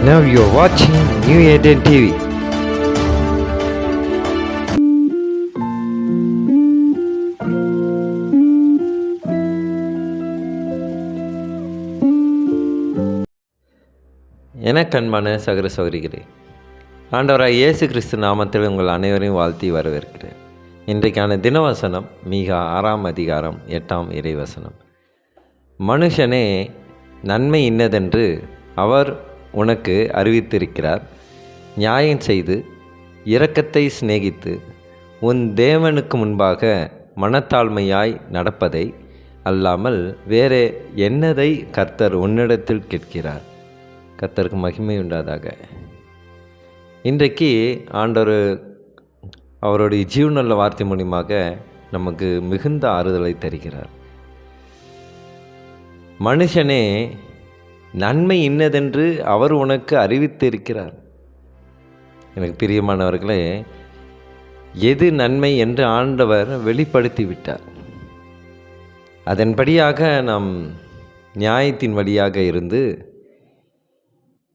Now you're watching New Eden TV. எனக்கன்பான சகோதர சகோதரிகளே, ஆண்டவராய் இயேசு கிறிஸ்து நாமத்தில் உங்கள் அனைவரையும் வாழ்த்தி வரவேற்கிறேன். இன்றைக்கான தினவசனம் மீக 6ஆம் அதிகாரம் 8ஆம் இறைவசனம். மனுஷனே, நன்மை இன்னதென்று அவர் உனக்கு அறிவித்திருக்கிறார். நியாயம் செய்து இரக்கத்தை சிநேகித்து உன் தேவனுக்கு முன்பாக மனத்தாழ்மையாய் நடப்பதை அல்லாமல் வேறே என்னதை கர்த்தர் உன்னிடத்தில் கேட்கிறார். கர்த்தருக்கு மகிமை உண்டாதாக. இன்றைக்கு ஆண்டவர் அவருடைய ஜீவனுள்ள வார்த்தை மூலியமாக நமக்கு மிகுந்த ஆறுதலை தருகிறார். மனுஷனே, நன்மை இன்னதென்று அவர் உனக்கு அறிவித்திருக்கிறார். எனக்கு பிரியமானவர்களே, எது நன்மை என்று ஆண்டவர் வெளிப்படுத்தி விட்டார். அதன்படியாக நாம் நியாயத்தின் வழியாக இருந்து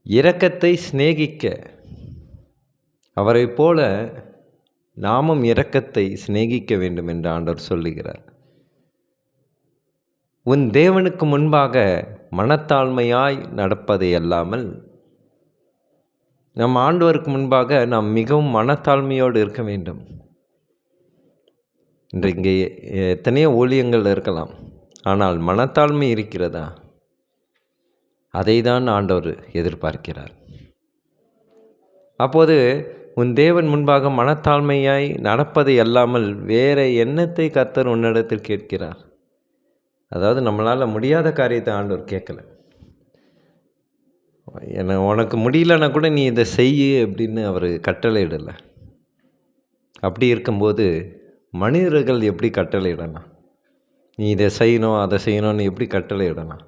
இரக்கத்தை சிநேகிக்க, அவரை போல நாமும் இரக்கத்தை சிநேகிக்க வேண்டும் என்று ஆண்டவர் சொல்லுகிறார். உன் தேவனுக்கு முன்பாக மனத்தாழ்மையாய் நடப்பதை அல்லாமல், நம் ஆண்டவருக்கு முன்பாக நாம் மிகவும் மனத்தாழ்மையோடு இருக்க வேண்டும். இன்றைக்கு எத்தனையோ ஊழியங்கள் இருக்கலாம், ஆனால் மனத்தாழ்மை இருக்கிறதா? அதை தான் ஆண்டவர் எதிர்பார்க்கிறார். அப்போது உன் தேவன் முன்பாக மனத்தாழ்மையாய் நடப்பதை அல்லாமல் வேறு என்னத்தை கர்த்தர் உன்னிடத்தில் கேட்கிறார்? அதாவது நம்மளால் முடியாத காரியத்தை ஆண்டவர் கேட்கல. உனக்கு முடியலன்னா கூட நீ இதை செய்யு அப்படின்னு அவர் கட்டளையிடலை. அப்படி இருக்கும்போது மனிதர்கள் எப்படி கட்டளையிடலாம்? நீ இதை செய்யணும் அதை செய்யணும்னு எப்படி கட்டளையிடலாம்?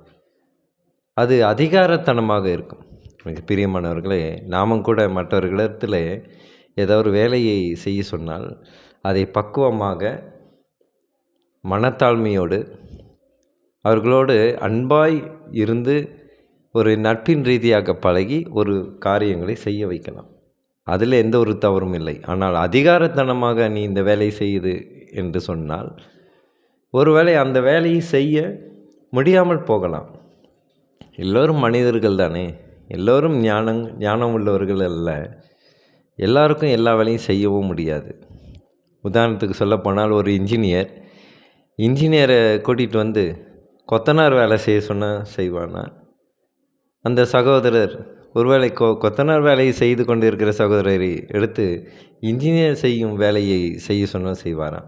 அது அதிகாரத்தனமாக இருக்கும். எனக்கு பிரியமானவர்களே, நாமும் கூட மற்றவர்களிடத்தில் ஏதோ ஒரு வேலையை செய்ய சொன்னால் அதை பக்குவமாக மனத்தாழ்மையோடு அவர்களோடு அன்பாய் இருந்து ஒரு நட்பின் ரீதியாக பழகி ஒரு காரியங்களை செய்ய வைக்கலாம். அதில் எந்த ஒரு தவறும் இல்லை. ஆனால் அதிகாரத்தனமாக நீ இந்த வேலையை செய்யுது என்று சொன்னால் ஒருவேளை அந்த வேலையை செய்ய முடியாமல் போகலாம். எல்லோரும் மனிதர்கள் தானே, எல்லோரும் ஞானம் உள்ளவர்கள் அல்ல. எல்லாருக்கும் எல்லா வேலையும் செய்யவும் முடியாது. உதாரணத்துக்கு சொல்லப்போனால் ஒரு இன்ஜினியரை கூட்டிகிட்டு வந்து கொத்தனார் வேலை செய்ய சொன்னால் செய்வானா? அந்த சகோதரர் ஒருவேளை கொத்தனார் வேலையை செய்து கொண்டு இருக்கிற சகோதரரை எடுத்து இன்ஜினியர் செய்யும் வேலையை செய்ய சொன்னால் செய்வாராம்?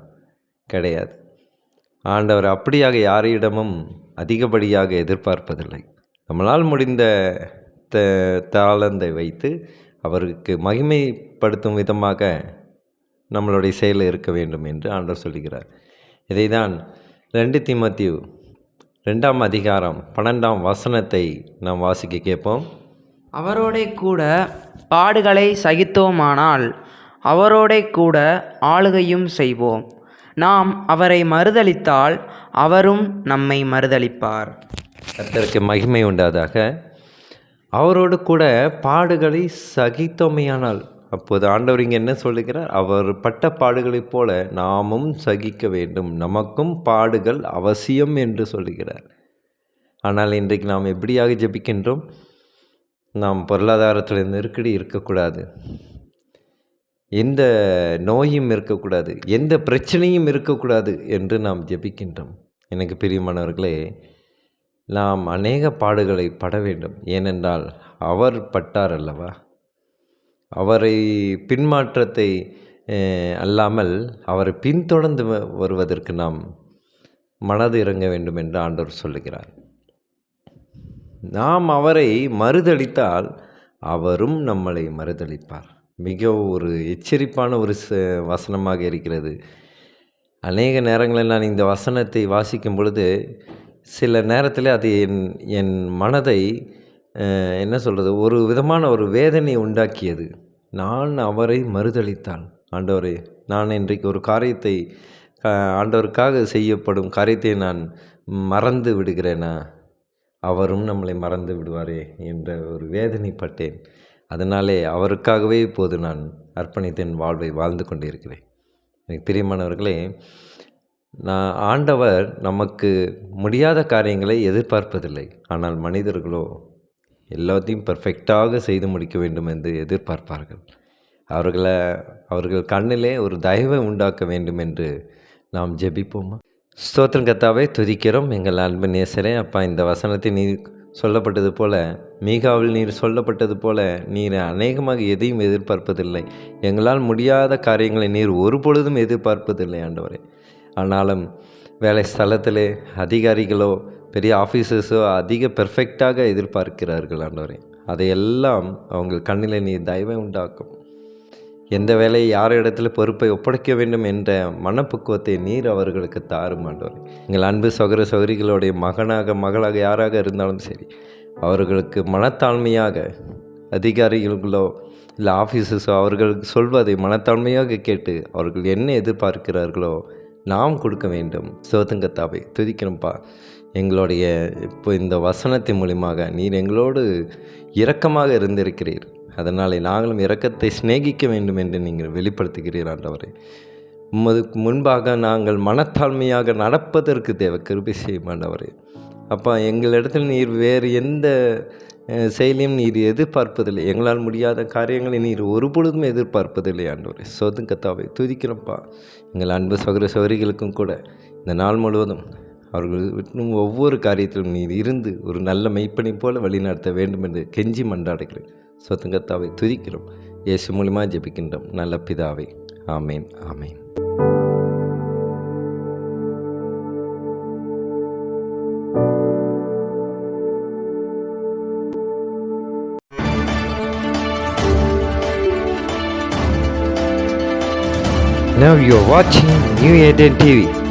கிடையாது. ஆண்டவர் அப்படியாக யாரிடமும் அதிகப்படியாக எதிர்பார்ப்பதில்லை. நம்மளால் முடிந்த தாளந்தை வைத்து அவருக்கு மகிமைப்படுத்தும் விதமாக நம்மளுடைய செயல் இருக்க வேண்டும் என்று ஆண்டவர் சொல்கிறார். இதை தான் 2 தீமோத்தேயு 2ஆம் அதிகாரம் 12ஆம் வசனத்தை நாம் வாசிக்க கேட்போம். அவரோடே கூட பாடுகளை சகித்தோமானால் அவரோடே கூட ஆளுகையும் செய்வோம். நாம் அவரை மறுதலித்தால் அவரும் நம்மை மறுதலிப்பார். கர்த்தருக்கு மகிமை உண்டாதாக. அவரோடு கூட பாடுகளை சகித்தோமையானால், அப்போது ஆண்டவர் இங்கே என்ன சொல்லுகிறார்? அவர் பட்ட பாடுகளைப் போல நாமும் சகிக்க வேண்டும், நமக்கும் பாடுகள் அவசியம் என்று சொல்லுகிறார். ஆனால் இன்றைக்கு நாம் எப்படியாக ஜெபிக்கின்றோம்? நாம் பொருளாதாரத்தில் நெருக்கடி இருக்கக்கூடாது, எந்த நோயும் இருக்கக்கூடாது, எந்த பிரச்சனையும் இருக்கக்கூடாது என்று நாம் ஜெபிக்கின்றோம். எனக்கு பிரியமானவர்களே, நாம் அநேக பாடுகளை பட வேண்டும். ஏனென்றால் அவர் பட்டார் அல்லவா? அவரை பின்மாற்றத்தை அல்லாமல் அவரை பின்தொடர்ந்து வருவதற்கு நாம் மனது இறங்க வேண்டும் என்று ஆண்டவர் சொல்லுகிறார். நாம் அவரை மறுதலித்தால் அவரும் நம்மளை மறுதலிப்பார். மிக ஒரு எச்சரிப்பான ஒரு வசனமாக இருக்கிறது. அநேக நேரங்களில் நான் இந்த வசனத்தை வாசிக்கும் பொழுது சில நேரத்தில் அது என் மனதை என்ன சொல்கிறது, ஒரு விதமான ஒரு வேதனை உண்டாக்கியது. நான் அவரை மறுதலித்தால், ஆண்டவரே, நான் இன்றைக்கு ஒரு காரியத்தை ஆண்டவருக்காக செய்யப்படும் காரியத்தை நான் மறந்து விடுகிறேனா? அவரும் நம்மளை மறந்து விடுவாரே என்ற ஒரு வேதனைப்பட்டேன். அதனாலே அவருக்காகவே இப்போது நான் அர்ப்பணித்த என் வாழ்வை வாழ்ந்து கொண்டிருக்கிறேன். எனக்கு பிரியமானவர்களே, ஆண்டவர் நமக்கு முடியாத காரியங்களை எதிர்பார்ப்பதில்லை. ஆனால் மனிதர்களோ எல்லாத்தையும் பெர்ஃபெக்டாக செய்து முடிக்க வேண்டும் என்று எதிர்பார்ப்பார்கள். அவர்கள் கண்ணிலே ஒரு தயவை உண்டாக்க வேண்டும் என்று நாம் ஜெபிப்போமா? ஸ்தோத்திரம் கர்த்தாவே, துதிக்கிறோம் எங்கள் அன்பு நேசரே. அப்பா, இந்த வசனத்தை நீர் சொல்லப்பட்டது போல, மீகாவில் நீர் சொல்லப்பட்டது போல, நீர் அநேகமாக எதையும் எதிர்பார்ப்பதில்லை. எங்களால் முடியாத காரியங்களை நீர் ஒரு பொழுதும் எதிர்பார்ப்பதில்லை ஆண்டவரே. ஆனாலும் வேலை ஸ்தலத்திலே அதிகாரிகளோ பெரிய ஆஃபீஸர்ஸோ அதிக பெர்ஃபெக்டாக எதிர்பார்க்கிறார்கள் ஆண்டவரே. அதையெல்லாம் அவங்க கண்ணில் நீர் தயவை உண்டாக்கும். எந்த வேலையை யார் இடத்துல பொறுப்பை ஒப்படைக்க வேண்டும் என்ற மனப்பக்குவத்தை நீர் அவர்களுக்கு தாரும் ஆண்டவரே. எங்கள் அன்பு சகோதர சகோதரிகளுடைய மகளாக யாராக இருந்தாலும் சரி, அவர்களுக்கு மனத்தாழ்மையாக அதிகாரிகளோ இல்லை ஆஃபீஸர்ஸோ அவர்கள் சொல்வதை மனத்தாழ்மையாக கேட்டு அவர்கள் என்ன எதிர்பார்க்கிறார்களோ நாம் கொடுக்க வேண்டும். ஸ்தோத்திரம் துதிக்கிறோம்ப்பா. எங்களுடைய இப்போ இந்த வசனத்தின் மூலியமாக நீர் எங்களோடு இரக்கமாக இருந்திருக்கிறீர். அதனாலே நாங்களும் இரக்கத்தை சிநேகிக்க வேண்டும் என்று நீங்கள் வெளிப்படுத்துகிறீர் ஆண்டவரே. உமதுக்கு முன்பாக நாங்கள் மனத்தாழ்மையாக நடப்பதற்கு தேவை கிருபை செய்யும் ஆண்டவரே. அப்பா, எங்களிடத்தில் நீர் வேறு எந்த செயலையும் நீர் எதிர்பார்ப்பதில்லை. எங்களால் முடியாத காரியங்களை நீர் ஒரு பொழுதும் எதிர்பார்ப்பதில்லை ஆண்டவரே. ஸ்தோத்திரம் கர்த்தாவே, துதிக்கிறோம்ப்பா. எங்கள் அன்பு சகோதர சகோதரிகளுக்கும் கூட இந்த நாள் முழுவதும் அவர்கள் ஒவ்வொரு காரியத்திலும் நீர் இருந்து ஒரு நல்ல மெய்ப்பனை போல வழிநடத்த வேண்டும் என்று கெஞ்சி மன்றாடுகிறேன். ஸ்தோத்திரம் கர்த்தாவே, துதிக்கிறோம். இயேசு மூலமாக ஜெபிக்கின்றோம் நல்ல பிதாவே. ஆமேன், ஆமேன். Now you are watching New Eden TV.